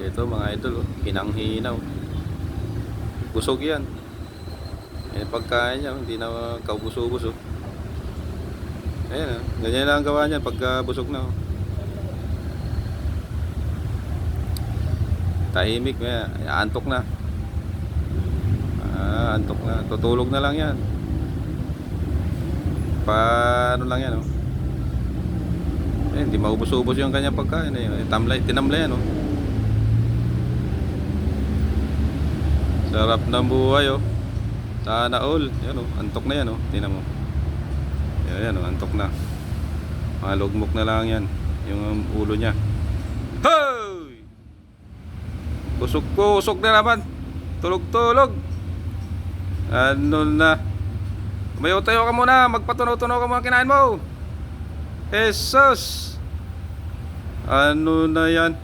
Ito mga idol, oh, hinang-hinaw. Busog yan. Yan pagkain niya, hindi na kaubos-ubos. Oh. Ayan, ganyan lang ang gawa niyan pagka busog na. Oh. Tahimik, antok na. Antok na. Tutulog na lang yan. Paano lang yan, oh. Hindi maubos-ubos yung kanyang pagkain. Tinamlay yan, oh. Sarap ng buhay, oh. Sana all. Yan, oh. Antok na yan, oh. Tingnan mo. Yan, oh. Antok na. Mga lugmok na lang yan. Yung ulo niya. Hey! Usok na naman. Tulog-tulog. Ano na. Tumayo tayo ka muna. Magpatunaw-tunaw ka muna kinain mo. Jesus. Ano na yan?